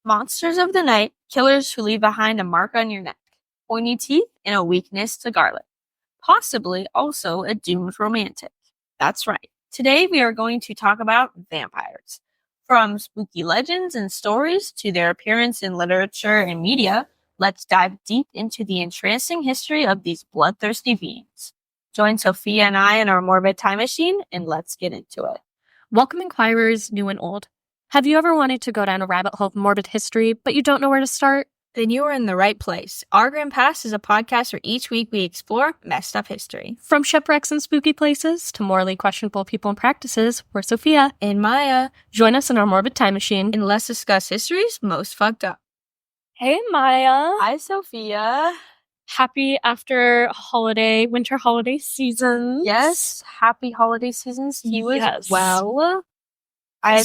Monsters of the night, killers who leave behind a mark on your neck, pointy teeth, and a weakness to garlic. Possibly also a doomed romantic. That's right. Today we are going to talk about vampires. From spooky legends and stories to their appearance in literature and media, let's dive deep into the entrancing history of these bloodthirsty beings. Join Sophia and I in our Morbid Time Machine, and let's get into it. Welcome, inquirers, new and old. Have you ever wanted to go down a rabbit hole of morbid history, but you don't know where to start? Then you are in the right place. Our Grand Pass is a podcast where each week we explore messed up history. From shipwrecks and spooky places to morally questionable people and practices, we're Sophia and Maya. Join us in our Morbid Time Machine, and let's discuss history's most fucked up. Hey, Maya. Hi, Sophia. Happy winter holiday season. Yes, happy holiday seasons to you as well. I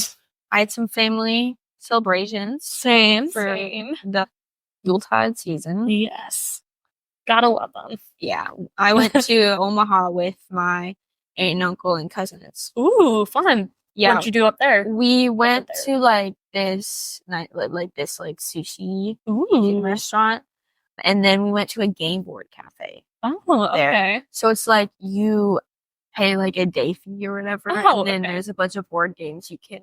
had some family celebrations. Same. The Yuletide season. Yes. Gotta love them. Yeah. I went to Omaha with my aunt and uncle and cousins. Ooh, fun. Yeah. What'd you do up there? We went to this sushi restaurant. And then we went to a game board cafe. Oh, okay. There. So it's like you pay like a day fee or whatever. Oh, and then there's a bunch of board games you can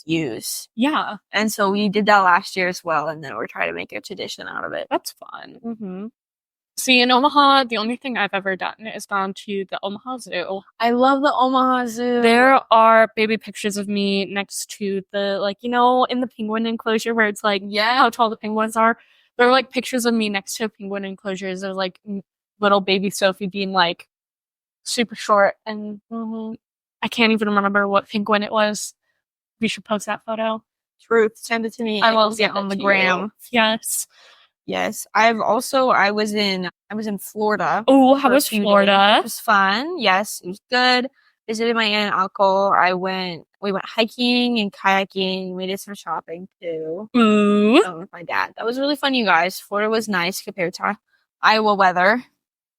use. Yeah. And so we did that last year as well. And then we're trying to make a tradition out of it. That's fun. Mm-hmm. See, in Omaha, the only thing I've ever done is gone to the Omaha Zoo. I love the Omaha Zoo. There are baby pictures of me next to the, in the penguin enclosure where it's how tall the penguins are. There are pictures of me next to penguin enclosures of little baby Sophie being super short, and I can't even remember what penguin it was. We should post that photo. Truth, send it to me. I will get on the gram. Yes. I was in Florida. Oh, how was Florida? It was fun. Yes, it was good. Visited my aunt and uncle. We went hiking and kayaking. We did some shopping too. Ooh. With my dad. That was really fun, you guys. Florida was nice compared to Iowa weather.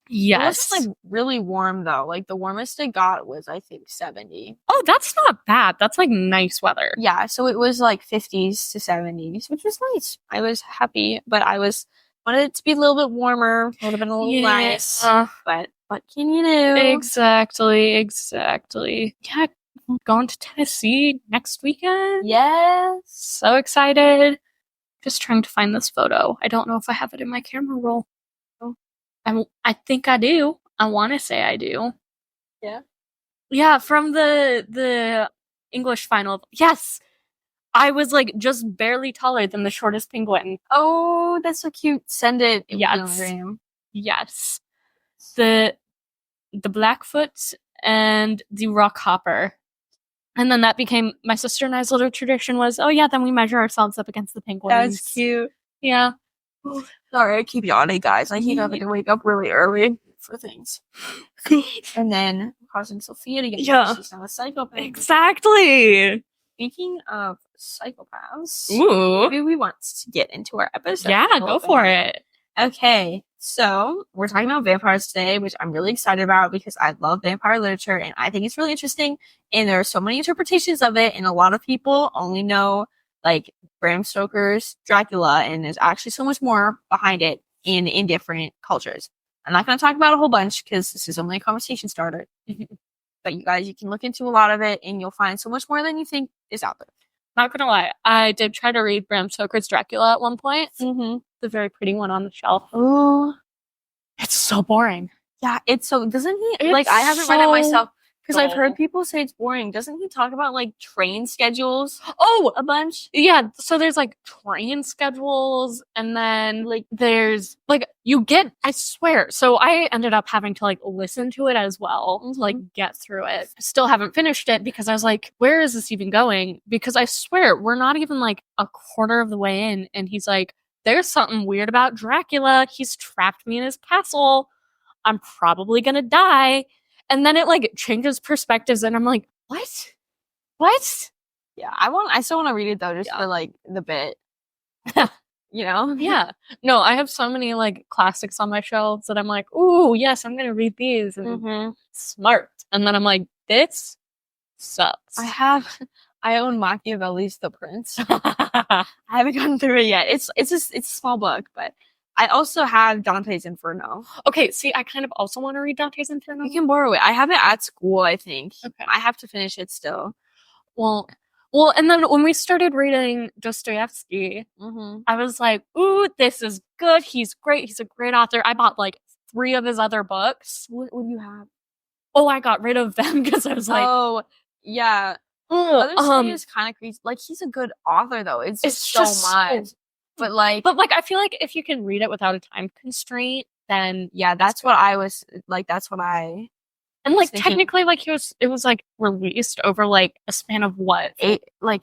Yes. It wasn't really warm though. The warmest it got was I think 70. Oh, that's not bad. That's nice weather. Yeah, so it was 50s to 70s, which was nice. I was happy, but wanted it to be a little bit warmer. Would have been a little nice. But what can you do? Exactly. Yeah, I'm going to Tennessee next weekend. Yes. So excited. Just trying to find this photo. I don't know if I have it in my camera roll. I think I do. I want to say I do. Yeah? Yeah, from the English final. Yes! I was just barely taller than the shortest penguin. Oh, that's so cute. Send it. Yes. The Blackfoot and the Rockhopper. And then that became my sister and I's little tradition was, then we measure ourselves up against the penguins. That's cute. Yeah. Sorry, I keep yawning, guys. I keep having to wake up really early for things. And then causing Sophia to get she's not a psychopath. Exactly. Speaking of psychopaths, ooh, maybe we want to get into our episode. Yeah, go for it. Okay, so we're talking about vampires today, which I'm really excited about because I love vampire literature and I think it's really interesting. And there are so many interpretations of it, and a lot of people only know Bram Stoker's Dracula, and there's actually so much more behind it in different cultures. I'm not going to talk about a whole bunch because this is only a conversation starter. But you guys, you can look into a lot of it and you'll find so much more than you think is out there. Not gonna lie, I did try to read Bram Stoker's Dracula at one point. The very pretty one on the shelf. Oh, it's so boring. Yeah, it's so. Doesn't he? I haven't read it myself because I've heard people say it's boring. Doesn't he talk about train schedules? Oh, a bunch. Yeah. So there's train schedules, and then there's you get. I swear. So I ended up having to listen to it as well to get through it. Still haven't finished it because I was where is this even going? Because I swear we're not even a quarter of the way in, and he's there's something weird about Dracula. He's trapped me in his castle. I'm probably gonna die. And then it changes perspectives, and I'm what? Yeah, I still want to read it though, just for the bit. Yeah. No, I have so many classics on my shelves that I'm ooh, yes, I'm gonna read these and smart. And then I'm this sucks. I have I own Machiavelli's The Prince. I haven't gotten through it yet. It's a small book, but I also have Dante's Inferno. Okay, see, I kind of also want to read Dante's Inferno. You can borrow it. I have it at school, I think. Okay. I have to finish it still. Well, and then when we started reading Dostoevsky, I was like, ooh, this is good. He's great. He's a great author. I bought like 3 of his other books. What do you have? Oh, I got rid of them because I was like, oh, yeah. Others say is kind of crazy. Like, he's a good author, though. It's just so much. But like, I feel like if you can read it without a time constraint, then yeah, that's what I was like. That's what I. And like technically, like it was like released over like a span of what? 8, like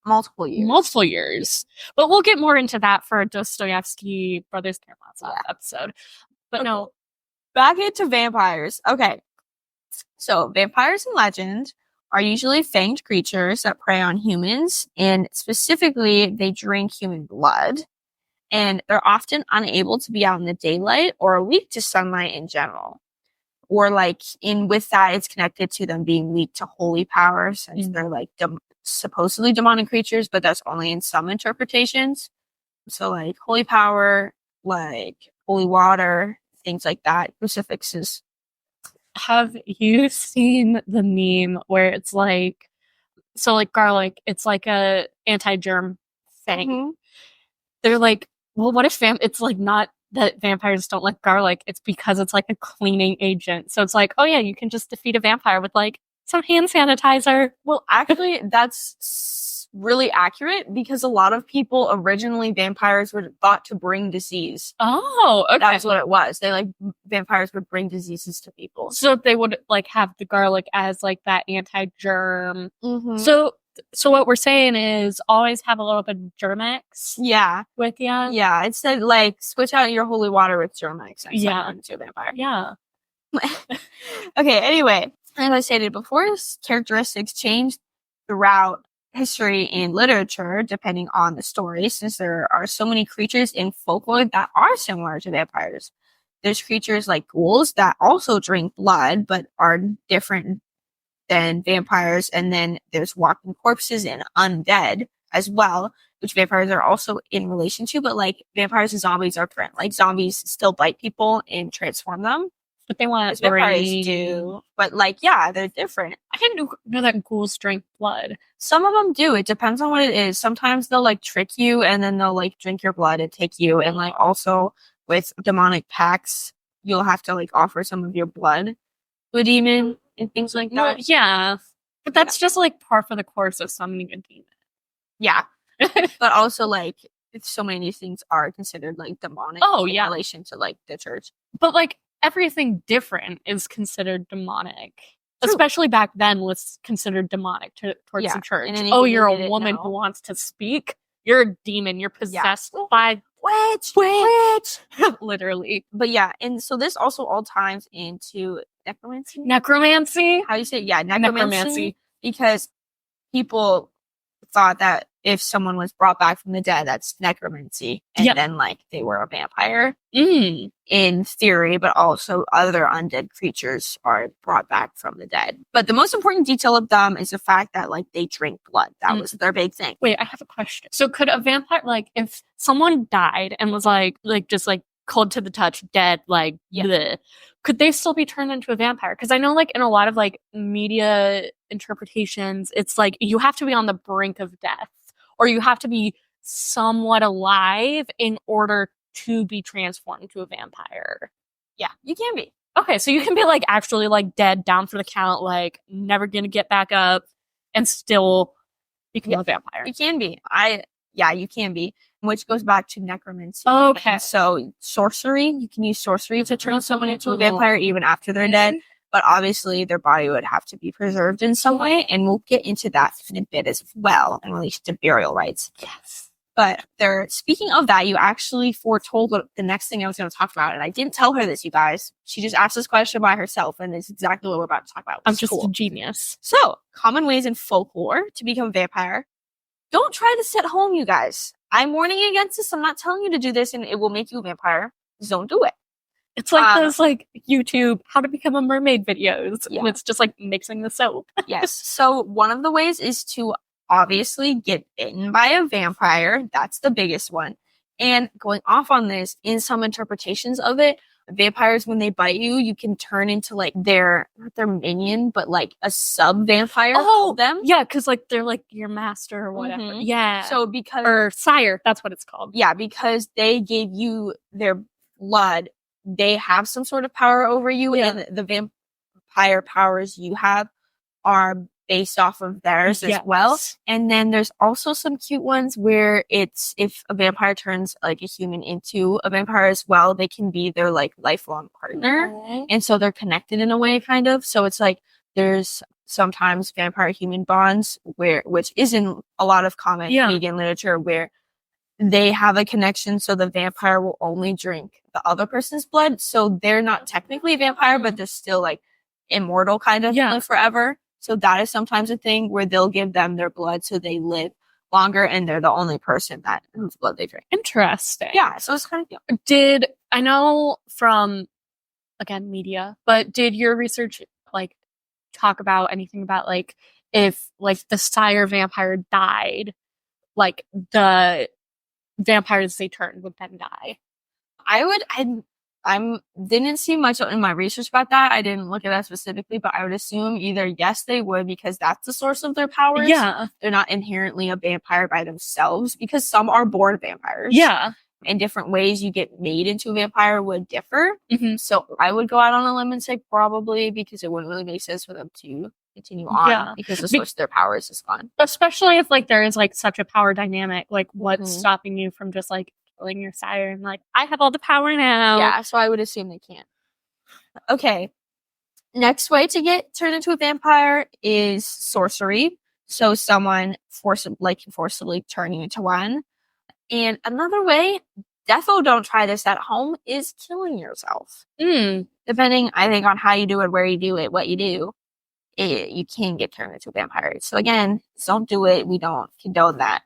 multiple years. Multiple years. But we'll get more into that for a Dostoevsky Brothers Karamazov episode. But no, back into vampires. Okay, so vampires in legend are usually fanged creatures that prey on humans, and specifically, they drink human blood. And they're often unable to be out in the daylight or weak to sunlight in general. Or like with that, it's connected to them being weak to holy power, since they're like supposedly demonic creatures, but that's only in some interpretations. So like holy power, like holy water, things like that, crucifixes. Have you seen the meme where it's like, so like garlic, it's like a anti-germ thing. They're like, well, what if it's like not that vampires don't like garlic, it's because it's like a cleaning agent. So it's like, oh yeah, you can just defeat a vampire with like some hand sanitizer. Well, actually, that's really accurate, because a lot of people originally, vampires were thought to bring disease. Oh, okay. That's what it was. They like vampires would bring diseases to people. So they would like have the garlic as like that anti-germ. So what we're saying is always have a little bit of Germex. Yeah. With you. Yeah. It said like switch out your holy water with Germex and yeah. into a vampire. Yeah. Okay, anyway, as I stated before, characteristics change throughout history and literature depending on the story, since there are so many creatures in folklore that are similar to vampires. There's creatures like ghouls that also drink blood but are different than vampires, and then there's walking corpses and undead as well, which vampires are also in relation to, but like vampires and zombies are different. Like zombies still bite people and transform them, but they want vampires do. But like, yeah, they're different. I didn't know that ghouls drink blood. Some of them do. It depends on what it is. Sometimes they'll like trick you and then they'll like drink your blood and take you, and like also with demonic pacts, you'll have to like offer some of your blood to a demon and things like that. Well, yeah. But that's just like par for the course of summoning a demon. Yeah. But also like so many of these things are considered like demonic in relation to like the church. But like everything different is considered demonic. True. Especially back then was considered demonic towards the church. Oh, you're a woman who wants to speak? You're a demon. You're possessed by witch. Literally. But yeah, and so this also all ties into necromancy. Necromancy? How do you say it? Yeah, necromancy. Because people thought that if someone was brought back from the dead, that's necromancy. And then like they were a vampire in theory, but also other undead creatures are brought back from the dead. But the most important detail of them is the fact that like they drink blood. That was their big thing. Wait, I have a question. So could a vampire, like if someone died and was like just like cold to the touch, dead, like bleh, could they still be turned into a vampire? Because I know like in a lot of like media interpretations, it's like you have to be on the brink of death, or you have to be somewhat alive in order to be transformed to a vampire. Yeah, you can be. Okay, so you can be like actually like dead, down for the count, like never gonna get back up, and still become a vampire. You can be. You can be. Which goes back to necromancy. Okay. And so sorcery, you can use sorcery to turn someone into a vampire even after they're dead. But obviously their body would have to be preserved in some way. And we'll get into that in a bit as well in relation to burial rites. Yes. But speaking of that, you actually foretold the next thing I was going to talk about. And I didn't tell her this, you guys. She just asked this question by herself. And it's exactly what we're about to talk about. I'm just a genius. So, common ways in folklore to become a vampire. Don't try this at home, you guys. I'm warning against this. I'm not telling you to do this and it will make you a vampire. Just don't do it. It's like those like YouTube how to become a mermaid videos. Yeah. And it's just like mixing the soap. Yes. So one of the ways is to obviously get bitten by a vampire. That's the biggest one. And going off on this, in some interpretations of it, vampires, when they bite you, you can turn into like not their minion, but like a sub vampire. Oh, of them. Yeah, because like they're like your master or whatever. Mhm. Yeah. So because or sire, that's what it's called. Yeah, because they gave you their blood, they have some sort of power over you, and the vampire powers you have are based off of theirs as well. And then there's also some cute ones where it's if a vampire turns like a human into a vampire as well, they can be their like lifelong partner. And so they're connected in a way, kind of. So it's like there's sometimes vampire human bonds which is in a lot of comic vegan literature, where they have a connection, so the vampire will only drink the other person's blood. So they're not technically a vampire, but they're still like immortal, kind of live forever. So that is sometimes a thing where they'll give them their blood so they live longer, and they're the only person whose blood they drink. Interesting. Yeah, so it's kind of cute. I know from, again, media, but did your research like talk about anything about like if like the sire vampire died, like the vampires they turned would then die? I didn't see much in my research about that. I didn't look at that specifically, but I would assume either yes, they would, because that's the source of their powers. Yeah. They're not inherently a vampire by themselves, because some are born vampires. Yeah. In different ways you get made into a vampire would differ. Mm-hmm. So I would go out on a limb and say probably, because it wouldn't really make sense for them to continue on, because the source of their powers is gone. Especially if like there is like such a power dynamic, like what's stopping you from just like killing your sire and like, I have all the power now. Yeah, so I would assume they can't. Okay. Next way to get turned into a vampire is sorcery. So someone forcibly turn you into one. And another way, defo don't try this at home, is killing yourself. Depending, I think, on how you do it, where you do it, what you do, you can get turned into a vampire. So again, don't do it. We don't condone that.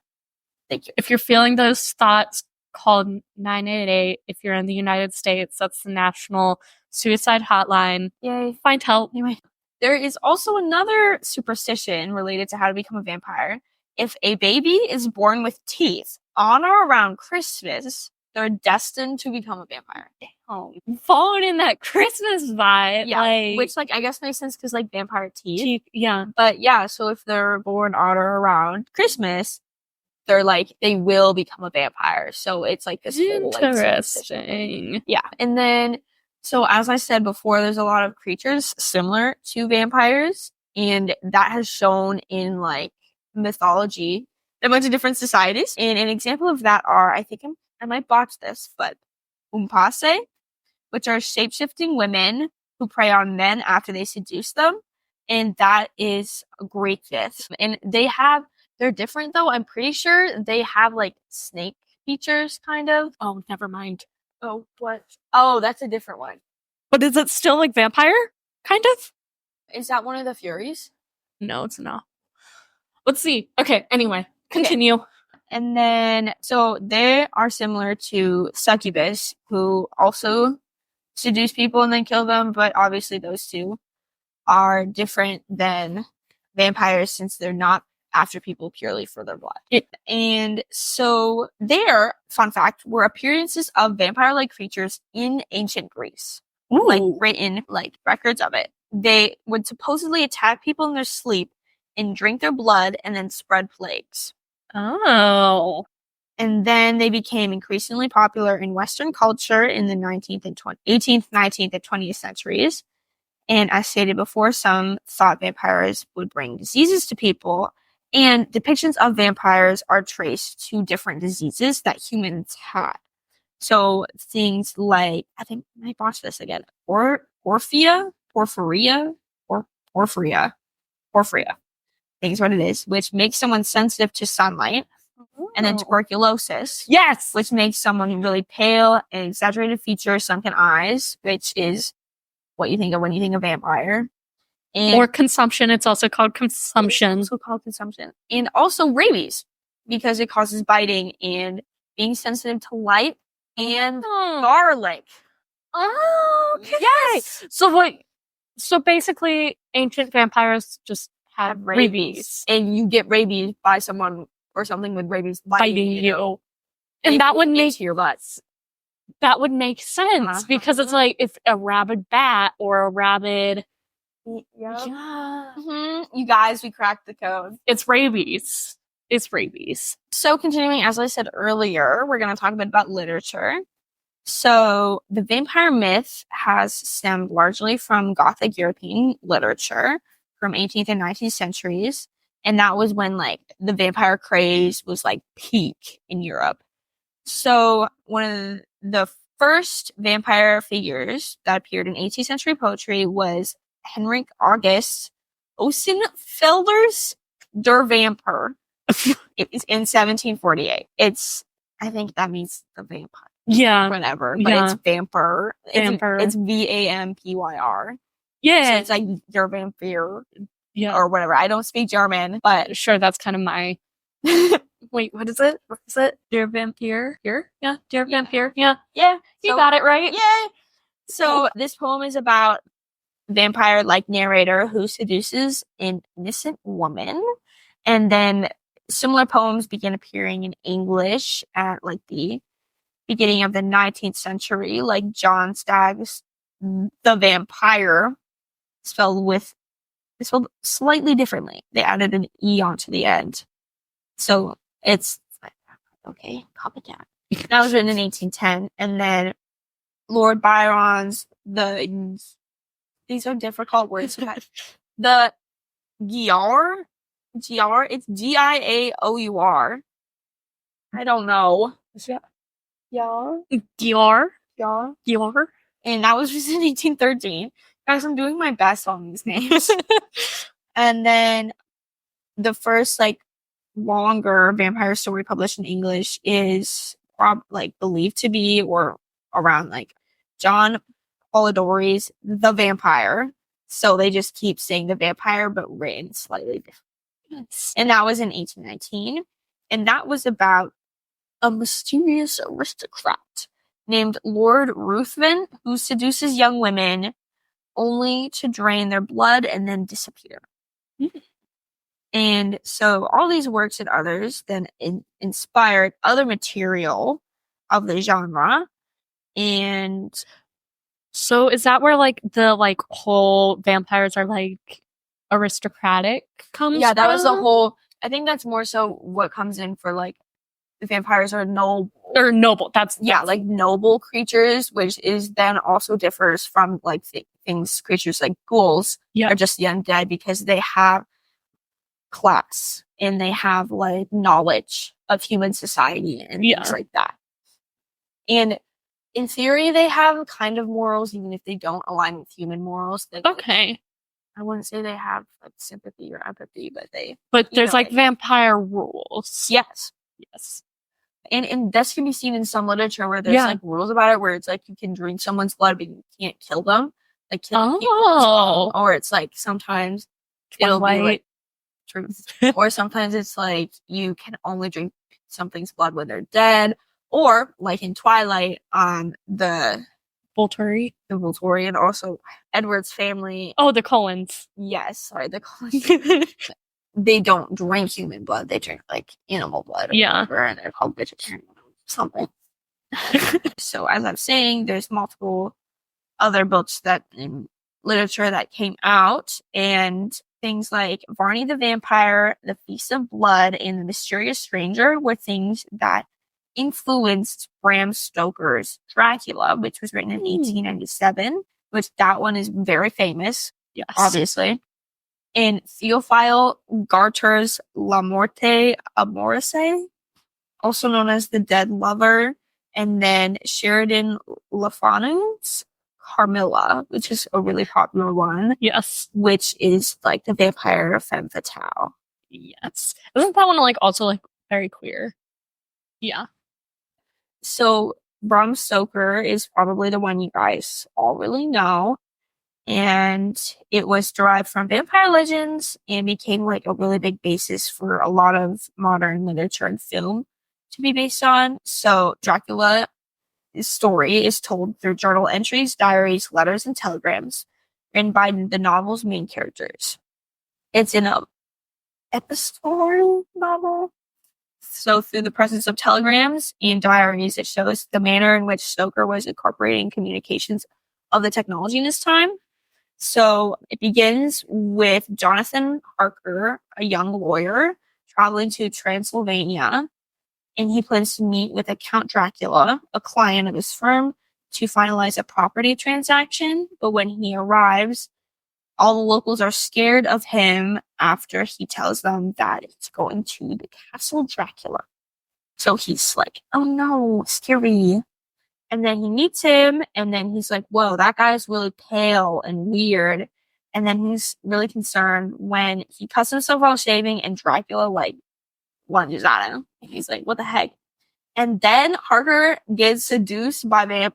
Thank you. If you're feeling those thoughts, call 988. If you're in the United States, that's the National Suicide Hotline. Yay. Find help. Anyway, there is also another superstition related to how to become a vampire. If a baby is born with teeth on or around Christmas, they're destined to become a vampire. Damn. Falling in that Christmas vibe. Yeah, which, like, I guess makes sense because, like, vampire teeth. Yeah. But, yeah, so if they're born on or around Christmas, they're, like, they will become a vampire. So it's, like, this whole, like, interesting. Yeah. And then, so as I said before, there's a lot of creatures similar to vampires. And that has shown in, like, mythology in a bunch of different societies. And an example of that are, I think I might botch this, but umpase, which are shape-shifting women who prey on men after they seduce them. And that is a great myth. And they're different though. I'm pretty sure they have like snake features, kind of. Oh, never mind. Oh, what? Oh, that's a different one. But is it still like vampire? Kind of? Is that one of the Furies? No, it's not. Let's see. Okay, anyway, continue. Okay. And then, so they are similar to succubus, who also seduce people and then kill them, but obviously those two are different than vampires since they're not after people purely for their blood. And so there, fun fact, were appearances of vampire-like creatures in ancient Greece. Ooh. Like written, like records of it. They would supposedly attack people in their sleep and drink their blood and then spread plagues. Oh. And then they became increasingly popular in Western culture in the 18th, 19th, and 20th centuries. And as stated before, some thought vampires would bring diseases to people. And depictions of vampires are traced to different diseases that humans had. So things like, I think I might botch this again, porphyria. I think is what it is, which makes someone sensitive to sunlight. And then tuberculosis. Yes! Which makes someone really pale and exaggerated features, sunken eyes, which is what you think of when you think of vampire. Or consumption. It's also called consumption. And also rabies, because it causes biting and being sensitive to light and garlic. Oh, okay. Yes! So basically, ancient vampires just have rabies. And you get rabies by someone or something with rabies Biting you. And It that would goes make into your butts. that would make sense because it's like if a rabid bat or a rabid yeah. You guys, we cracked the code. It's rabies. It's rabies. So continuing, as I said earlier, we're going to talk a bit about literature. So the vampire myth has stemmed largely from Gothic European literature from 18th and 19th centuries. And that was when like the vampire craze was like peak in Europe. So one of the first vampire figures that appeared in 18th century poetry was Henrik August Osenfelder's Der Vampire. It was in 1748. I think that means the vampire. Yeah. Whatever. But it's vampire. It's Vampyr. Yeah. So it's like Der Vampire. Yeah. Or whatever. I don't speak German, but sure, that's kind of my wait, what is it? What is it? Der Vampire? Here? Yeah, Der Vampire. Yeah. Yeah. You got it right. Yeah. So this poem is about vampire-like narrator who seduces an innocent woman. And then similar poems began appearing in English at like the beginning of the 19th century, like John Stagg's The Vampire, spelled slightly differently. They added an E onto the end. So it's okay, calm it down. That was written in 1810. And then Lord Byron's these are difficult words. The Giaour, it's Giaour. I don't know. Dior. And that was in 1813. Guys, I'm doing my best on these names. And then the first like longer vampire story published in English is believed to be or around like John Polidori's The Vampire. So they just keep saying The Vampire, but written slightly different. And that was in 1819. And that was about a mysterious aristocrat named Lord Ruthven who seduces young women only to drain their blood and then disappear. And so all these works and others then inspired other material of the genre. And so is that where like the like whole vampires are like aristocratic comes yeah, that from? was the whole, I think that's more so what comes in for like the vampires are noble. Or noble. That's like noble creatures, which is then also differs from like creatures like ghouls are just the undead because they have class and they have like knowledge of human society and things like that. And in theory, they have kind of morals, even if they don't align with human morals. Okay. I wouldn't say they have like sympathy or empathy, but there's like vampire rules. Yes. And this can be seen in some literature where there's like rules about it, where it's like you can drink someone's blood, but you can't kill them. Like kill people. Or it's like sometimes it'll be like truth. Or sometimes it's like you can only drink something's blood when they're dead. Or like in Twilight, the Volturi, and also Edward's family. Oh, the Cullens. Yes, sorry, the Cullens. They don't drink human blood; they drink like animal blood. Whatever, and they're called vegetarian or something. So, as I'm saying, there's multiple other books that in literature that came out, and things like Varney the Vampire, The Feast of Blood, and The Mysterious Stranger were things that influenced Bram Stoker's Dracula, which was written in 1897, which that one is very famous. Yes. Obviously. And Theophile Garter's La Morte Amorose, also known as The Dead Lover, and then Sheridan Le Fanu's Carmilla, which is a really popular one. Yes. Which is like the vampire femme fatale. Yes. Isn't that one like also like very queer? Yeah. So Bram Stoker is probably the one you guys all really know. And it was derived from vampire legends and became like a really big basis for a lot of modern literature and film to be based on. So Dracula's story is told through journal entries, diaries, letters, and telegrams written by the novel's main characters. It's in a epistolary novel. So through the presence of telegrams and diaries, it shows the manner in which Stoker was incorporating communications of the technology in his time. So it begins with Jonathan Harker, a young lawyer, traveling to Transylvania, and he plans to meet with a Count Dracula, a client of his firm, to finalize a property transaction. But when he arrives, all the locals are scared of him after he tells them that it's going to the Castle Dracula. So he's like, oh no, scary. And then he meets him, and then he's like, whoa, that guy's really pale and weird. And then he's really concerned when he cuts himself while shaving, and Dracula, like, lunges at him. And he's like, what the heck? And then Harker gets seduced by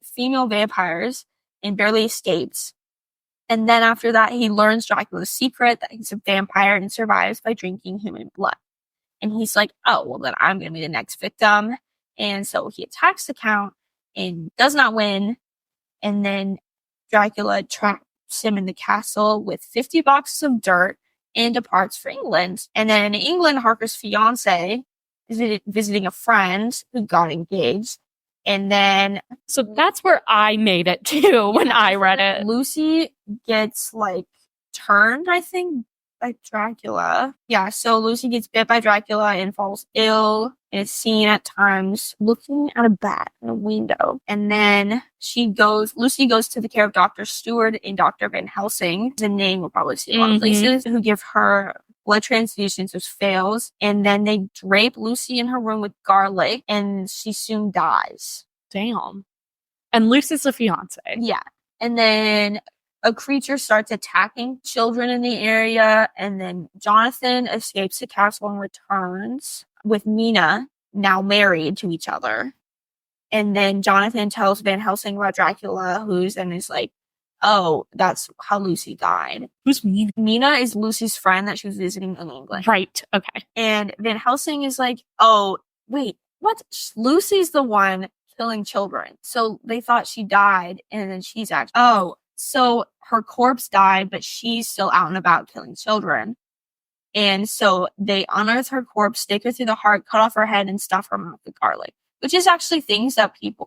female vampires and barely escapes. And then after that, he learns Dracula's secret, that he's a vampire and survives by drinking human blood. And he's like, oh, well, then I'm going to be the next victim. And so he attacks the Count and does not win. And then Dracula traps him in the castle with 50 boxes of dirt and departs for England. And then in England, Harker's fiance is visiting a friend who got engaged. And then... So that's where I made it to when I read it. Lucy gets, like, turned, I think, by Dracula. Yeah, so Lucy gets bit by Dracula and falls ill, and is seen at times looking at a bat in a window. And then Lucy goes to the care of Dr. Stewart and Dr. Van Helsing, the name we'll probably see a lot of places, who give her blood transfusions, which fails. And then they drape Lucy in her room with garlic, and she soon dies. Damn. And Lucy's the fiance. Yeah. And then a creature starts attacking children in the area, and then Jonathan escapes the castle and returns with Mina, now married to each other. And then Jonathan tells Van Helsing about Dracula, and is like, oh, that's how Lucy died. Who's Mina? Mina is Lucy's friend that she was visiting in England. Right, okay. And Van Helsing is like, oh, wait, what? Lucy's the one killing children. So they thought she died, and then she's actually... Oh, so her corpse died, but she's still out and about killing children. And so they unearth her corpse, stick her through the heart, cut off her head, and stuff her mouth with garlic. Which is actually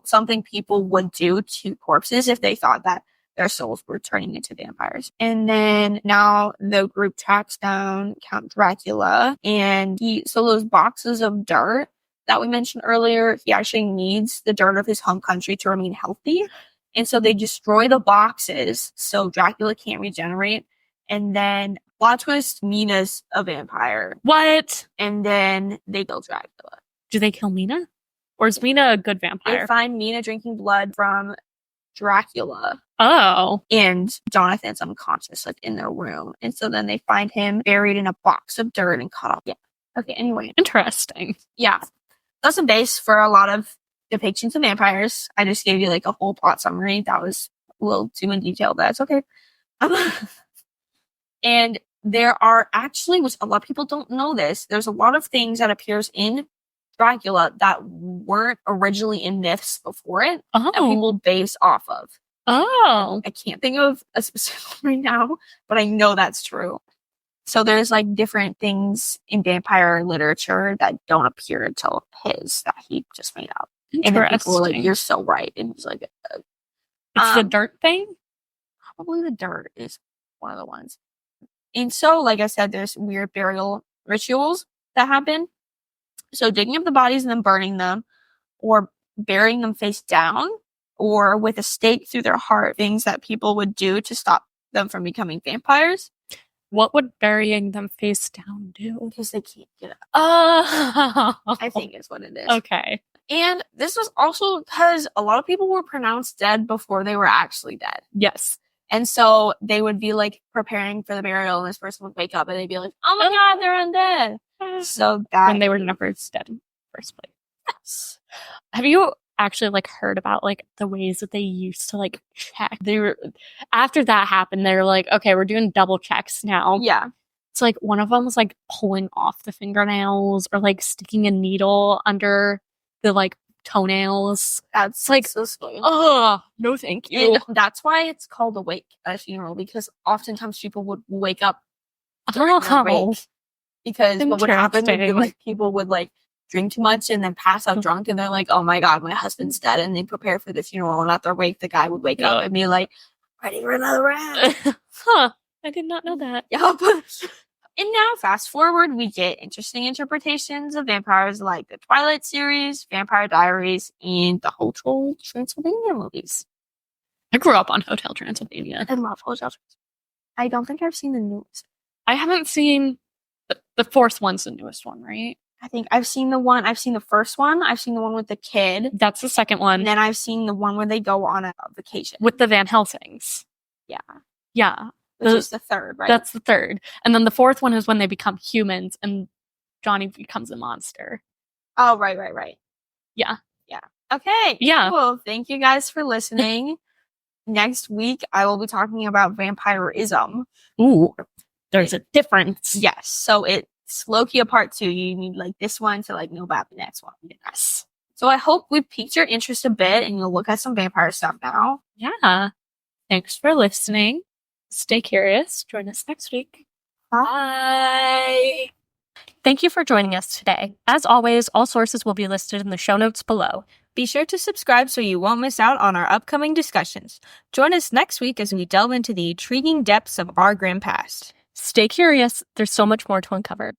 something people would do to corpses if they thought that their souls were turning into vampires. And then now the group tracks down Count Dracula, and so those boxes of dirt that we mentioned earlier, he actually needs the dirt of his home country to remain healthy. And so they destroy the boxes so Dracula can't regenerate. And then, plot twist, Mina's a vampire. What? And then they kill Dracula. Do they kill Mina? Or is Mina a good vampire? They find Mina drinking blood from Dracula. Oh. And Jonathan's unconscious, like, in their room. And so then they find him buried in a box of dirt and cut off. Yeah. Okay, anyway. Interesting. Yeah. That's a base for a lot of depictions of vampires. I just gave you, like, a whole plot summary. That was a little too in detail, but that's okay. And there are actually, which a lot of people don't know this, there's a lot of things that appears in Dracula that weren't originally in myths before it that people base off of. Oh. I can't think of a specific right now, but I know that's true. So there's, like, different things in vampire literature that don't appear until that he just made up. And then people were like, you're so right. And he's like, it's the dirt thing? Probably the dirt is one of the ones. And so, like I said, there's weird burial rituals that happen. So digging up the bodies and then burning them, or burying them face down, or with a stake through their heart, things that people would do to stop them from becoming vampires. What would burying them face down do? Because they can't get up. Oh. I think is what it is. Okay. And this was also because a lot of people were pronounced dead before they were actually dead. Yes. And so they would be, like, preparing for the burial, and this person would wake up and they'd be like, oh my God, they're undead. So that... When they were never dead in the first place. Yes. Have you actually, like, heard about, like, the ways that they used to, like, check? After that happened, they were like, okay, we're doing double checks now. Yeah. It's like one of them was, like, pulling off the fingernails, or, like, sticking a needle under the, like, toenails. That's, like, so scary. Oh, no thank you. And that's why it's called a wake at a funeral, because oftentimes people would wake up during their Oh. wake. Because what would happen would be Interesting. like people would like drink too much and then pass out drunk, and they're like, "Oh my god, my husband's dead," and they prepare for the funeral. And at their wake, the guy would wake up and be like, "Ready for another round." Huh. I did not know that. Yup. And now, fast forward, we get interesting interpretations of vampires like the Twilight series, Vampire Diaries, and the Hotel Transylvania movies. I grew up on Hotel Transylvania. I love Hotel Transylvania. I don't think I've seen the newest. I haven't seen the fourth one's the newest one, right? I think I've seen the first one. I've seen the one with the kid. That's the second one. And then I've seen the one where they go on a vacation. With the Van Helsings. Yeah. Yeah. Which is the third, right? That's the third. And then the fourth one is when they become humans and Johnny becomes a monster. Oh, right. Yeah. Okay. Yeah. Cool. Thank you guys for listening. Next week, I will be talking about vampirism. Ooh. There's a difference. Yes. So it's low-key a part 2. You need like this one to like know about the next one. Yes. So I hope we piqued your interest a bit and you'll look at some vampire stuff now. Yeah. Thanks for listening. Stay curious. Join us next week. Bye. Thank you for joining us today. As always, all sources will be listed in the show notes below. Be sure to subscribe so you won't miss out on our upcoming discussions. Join us next week as we delve into the intriguing depths of our grim past. Stay curious. There's so much more to uncover.